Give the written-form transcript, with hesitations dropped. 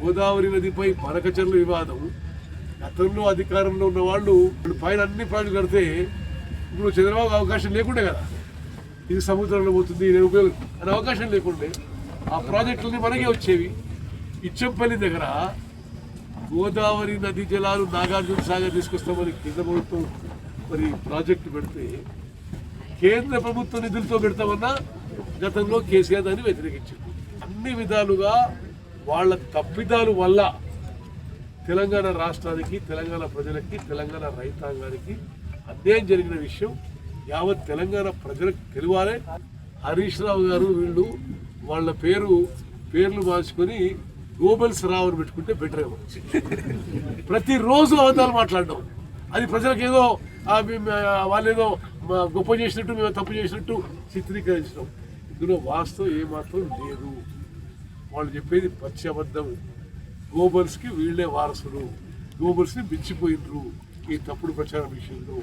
గోదావరి నదిపై బనకచెర్ల వివాదం గతంలో అధికారంలో ఉన్న వాళ్ళు పైన అన్ని ప్రాజెక్టులు కడితే ఇప్పుడు చంద్రబాబు అవకాశం లేకుండే కదా, ఇది సముద్రంలో పోతుంది ఇది ఉపయోగం అనే అవకాశం లేకుండే ఆ ప్రాజెక్టులన్నీ మనకే వచ్చేవి. ఇచ్చంపల్లి దగ్గర గోదావరి నది జలాలు నాగార్జున సాగర్ తీసుకొస్తామని కేంద్ర ప్రభుత్వం మరి ప్రాజెక్టు పెడితే కేంద్ర ప్రభుత్వ నిధులతో పెడతామన్నా గతంలో కేసీఆర్ దాన్ని వ్యతిరేకించింది. అన్ని విధాలుగా వాళ్ళ తప్పిదాలు వల్ల తెలంగాణ రాష్ట్రానికి, తెలంగాణ ప్రజలకి, తెలంగాణ రైతాంగానికి అన్యాయం జరిగిన విషయం యావత్ తెలంగాణ ప్రజలకు తెలియాలి. హరీష్ రావు గారు వీళ్ళు వాళ్ళ పేర్లు మార్చుకొని గోబెల్స్ రావు అని పెట్టుకుంటే బెటర్ ఏమో. ప్రతిరోజు అబద్ధాలు మాట్లాడడం అది ప్రజలకు ఏదో వాళ్ళేదో గొప్ప చేసినట్టు మేము తప్పు చేసినట్టు చిత్రీకరించడం. ఇందులో వాస్తవం ఏమాత్రం లేదు. వాళ్ళు చెప్పేది పచ్చి అబద్ధం. గోబెల్స్కి వీళ్ళే వారసులు, గోబెల్స్ని మించిపోయినరు ఈ తప్పుడు ప్రచారం విషయంలో.